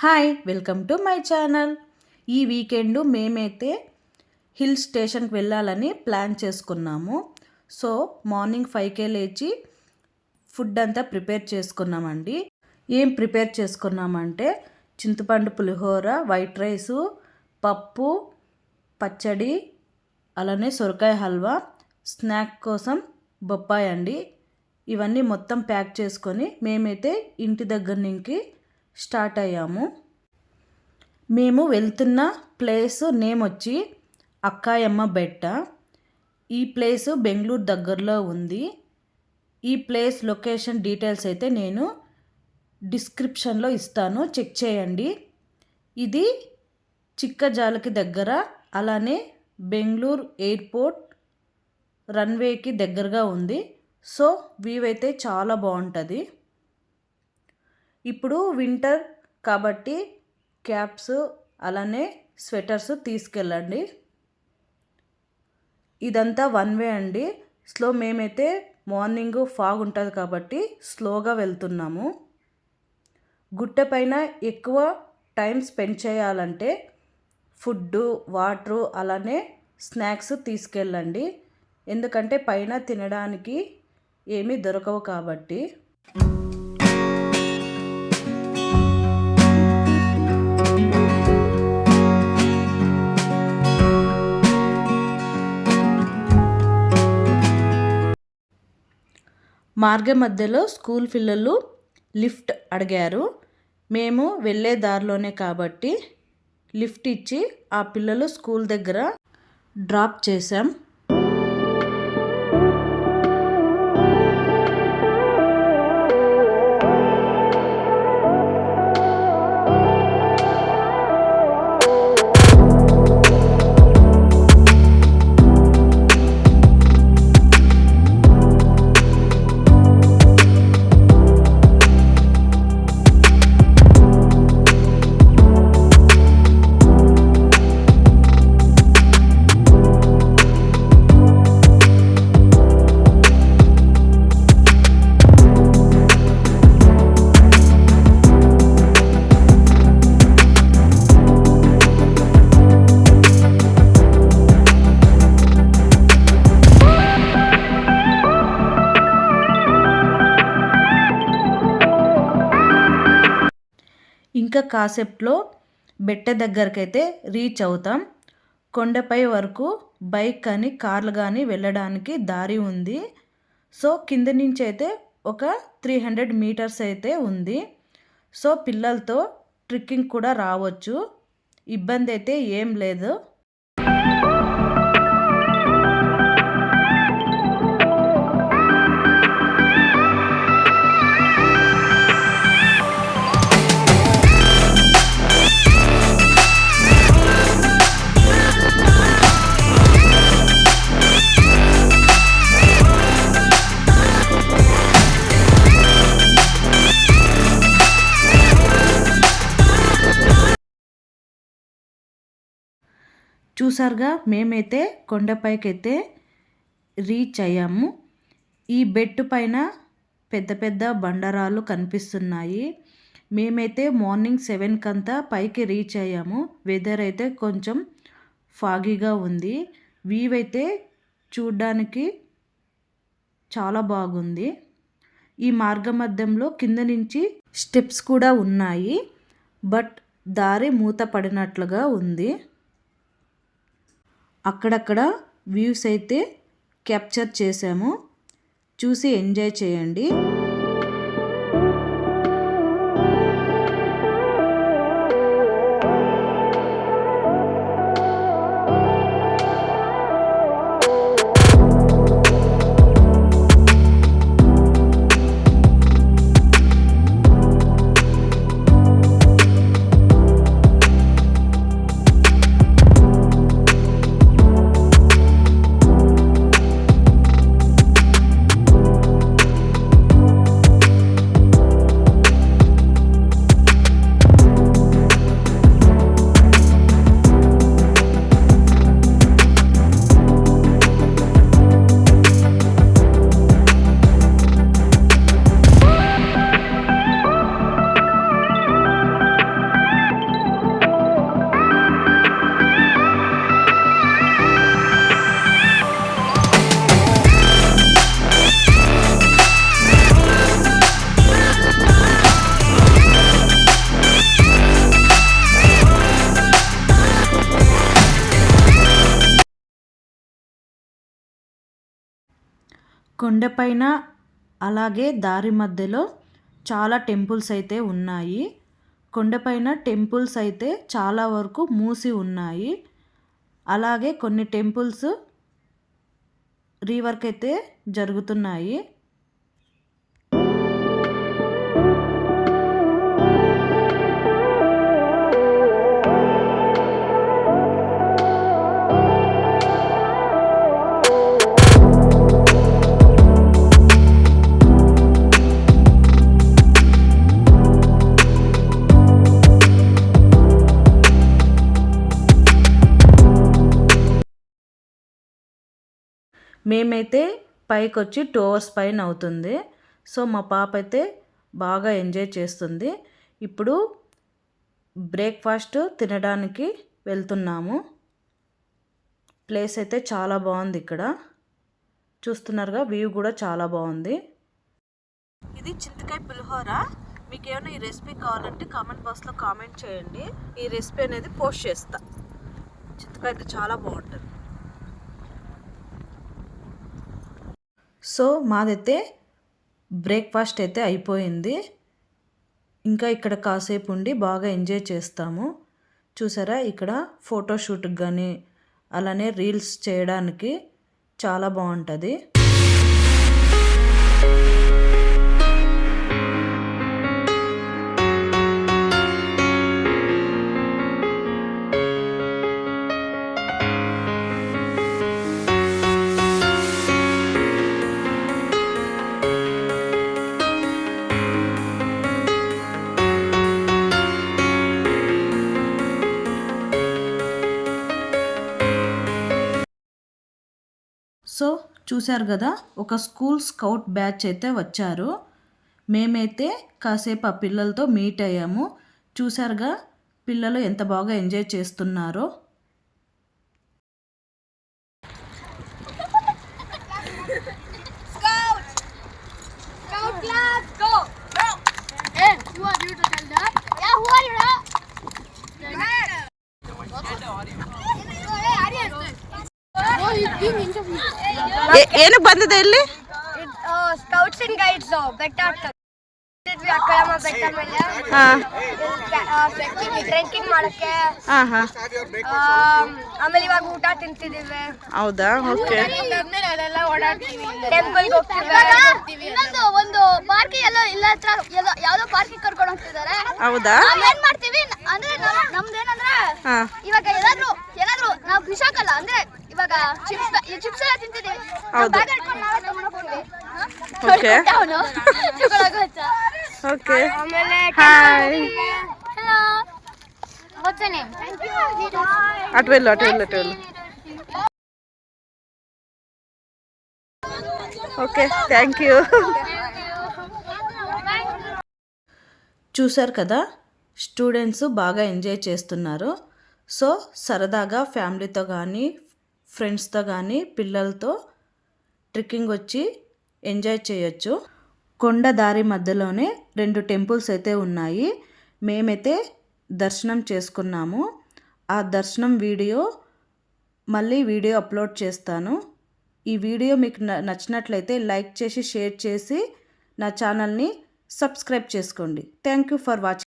Hi welcome to my channel. ఈ weekend మేమైతే hill స్టేషన్కి వెళ్ళాలని ప్లాన్ చేసుకున్నాము. సో మార్నింగ్ 5కే లేచి ఫుడ్ అంతా ప్రిపేర్ చేసుకున్నామండి. ఏం ప్రిపేర్ చేసుకున్నామంటే చింతపండు పులిహోర, వైట్ రైసు, పప్పు, పచ్చడి, అలానే సొరకాయ హల్వా, స్నాక్ కోసం బొప్పాయి అండి. ఇవన్నీ మొత్తం ప్యాక్ చేసుకొని మేమైతే ఇంటి దగ్గర నుంచి స్టార్ట్ అయ్యాము. మేము వెళ్తున్న ప్లేస్ నేమ్ వచ్చి అక్కాయమ్మ బెట్ట. ఈ ప్లేస్ బెంగళూరు దగ్గరలో ఉంది. ఈ ప్లేస్ లొకేషన్ డీటెయిల్స్ అయితే నేను డిస్క్రిప్షన్లో ఇస్తాను, చెక్ చేయండి. ఇది చిక్కజాలకి దగ్గర, అలానే బెంగళూరు ఎయిర్పోర్ట్ రన్వేకి దగ్గరగా ఉంది. సో వ్యూ అయితే చాలా బాగుంటుంది. ఇప్పుడు వింటర్ కాబట్టి క్యాప్స్ అలానే స్వెటర్స్ తీసుకెళ్ళండి. ఇదంతా వన్ వే అండి. మేమైతే మార్నింగ్ ఫాగ్ ఉంటుంది కాబట్టి స్లోగా వెళ్తున్నాము. గుట్ట పైన ఎక్కువ టైం స్పెండ్ చేయాలంటే ఫుడ్డు, వాటరు, అలానే స్నాక్స్ తీసుకెళ్ళండి. ఎందుకంటే పైన తినడానికి ఏమీ దొరకవు కాబట్టి. మార్గ మధ్యలో స్కూల్ పిల్లలు లిఫ్ట్ అడిగారు. మేము వెళ్ళే దారిలోనే కాబట్టి లిఫ్ట్ ఇచ్చి ఆ పిల్లలు స్కూల్ దగ్గర డ్రాప్ చేసాం. ఇంకా కాసేపులో బెట్ట దగ్గరికి అయితే రీచ్ అవుతాం. కొండపై వరకు బైక్ కానీ కార్లు కానీ వెళ్ళడానికి దారి ఉంది. సో కింద నుంచి అయితే ఒక 300 మీటర్స్ అయితే ఉంది. సో పిల్లలతో ట్రెక్కింగ్ కూడా రావచ్చు, ఇబ్బంది అయితే ఏం లేదు. చూసారుగా, మేమైతే కొండపైకి అయితే రీచ్ అయ్యాము. ఈ బెట్టు పైన పెద్ద పెద్ద బండరాలు కనిపిస్తున్నాయి. మేమైతే మార్నింగ్ 7 కంతా పైకి రీచ్ అయ్యాము. వెదర్ అయితే కొంచెం ఫాగీగా ఉంది. వ్యూ అయితే చూడ్డానికి చాలా బాగుంది. ఈ మార్గ మధ్యంలో కింద నుంచి స్టెప్స్ కూడా ఉన్నాయి, బట్ దారి మూత పడినట్లుగా ఉంది. అక్కడక్కడ వ్యూస్ అయితే క్యాప్చర్ చేసాము, చూసి ఎంజాయ్ చేయండి. కొండపైన అలాగే దారి మధ్యలో చాలా టెంపుల్స్ అయితే ఉన్నాయి. కొండపైన టెంపుల్స్ అయితే చాలా వరకు మూసి ఉన్నాయి. అలాగే కొన్ని టెంపుల్స్ రీవర్క్ అయితే జరుగుతున్నాయి. మేమైతే పైకి వచ్చి 2 hours పైన అవుతుంది. సో మా పాప అయితే బాగా ఎంజాయ్ చేస్తుంది. ఇప్పుడు బ్రేక్ఫాస్ట్ తినడానికి వెళ్తున్నాము. ప్లేస్ అయితే చాలా బాగుంది. ఇక్కడ చూస్తున్నారుగా, వ్యూ కూడా చాలా బాగుంది. ఇది చింతకాయ పులిహోర. మీకు ఏమైనా ఈ రెసిపీ కావాలంటే కామెంట్ బాక్స్లో కామెంట్ చేయండి. ఈ రెసిపీ అనేది పోస్ట్ చేస్తా. చింతకాయ అయితే చాలా బాగుంటుంది. సో మాదైతే బ్రేక్ఫాస్ట్ అయితే అయిపోయింది. ఇంకా ఇక్కడ కాసేపు ఉండి బాగా ఎంజాయ్ చేస్తాము. చూసారా, ఇక్కడ ఫోటోషూట్కి కానీ అలానే రీల్స్ చేయడానికి చాలా బాగుంటుంది. సో చూశారు కదా, ఒక స్కూల్ స్కౌట్ బ్యాచ్ అయితే వచ్చారు. మేమైతే కాసేపు ఆ పిల్లలతో మీట్ అయ్యాము. చూశారుగా పిల్లలు ఎంత బాగా ఎంజాయ్ చేస్తున్నారో. ಏನು ಬಂದಿದೆ ಇಲ್ಲಿ? ಸ್ಕೌಟ್ಸ್ ಅಂಡ್ ಗೈಡ್ಸ್ ಬೆಟ್ಟ ಅక్కడ ಬೆಟ್ಟ ಮೇಲೆ ಟ್ರೆಕ್ಕಿಂಗ್ ಮಾಡಕ್ಕೆ. ಆಮೇಲೆ ಇವಾಗ ಊಟ ತಿಂತಿದೀವಿ. ಹೌದಾ? ಓಕೆ. ಅಲ್ಲೆಲ್ಲ ಓಡಾಡ್ತೀವಿ, ಟೆಂಪಲ್ಗೆ ಹೋಗ್ತೀವಿ. ಒಂದು ಪಾರ್ಕ್ ಎಲ್ಲ ಇಲ್ಲ ಹತ್ರ ಯಾವ್ದೋ ಪಾರ್ಕಿಗೆ ಕರ್ಕೊಂಡು ಹೋಗ್ತಿದ್ದಾರೆ. ಹೌದಾ? ಏನ್ ಮಾಡ್ತೀವಿ ಅಂದ್ರೆ ನಮ್ದೇನಂದ್ರೆ ಇವಾಗ ಏನಾದ್ರು ನಾವು ಬಿಸಾಕಲ್ಲ. ಅಂದ್ರೆ ಇವಾಗ ಚಿಪ್ಸ್ ಎಲ್ಲ ತಿಂತಿದೀವಿ. Okay okay. ಆಮೇಲೆ hi. Hello, what's your name? అటు వెళ్ళు. Okay, thank you. చూశారు కదా, స్టూడెంట్స్ బాగా ఎంజాయ్ చేస్తున్నారు. సో సరదాగా ఫ్యామిలీతో కానీ ఫ్రెండ్స్తో కానీ పిల్లలతో ట్రెక్కింగ్ వచ్చి ఎంజాయ్ చేయొచ్చు. కొండ దారి మధ్యలోనే 2 టెంపుల్స్ అయితే ఉన్నాయి. మేమైతే దర్శనం చేసుకున్నాము. ఆ దర్శనం మళ్ళీ వీడియో అప్లోడ్ చేస్తాను. ఈ వీడియో మీకు నచ్చినట్లయితే లైక్ చేసి షేర్ చేసి నా ఛానల్ని సబ్స్క్రైబ్ చేసుకోండి. Thank you for watching.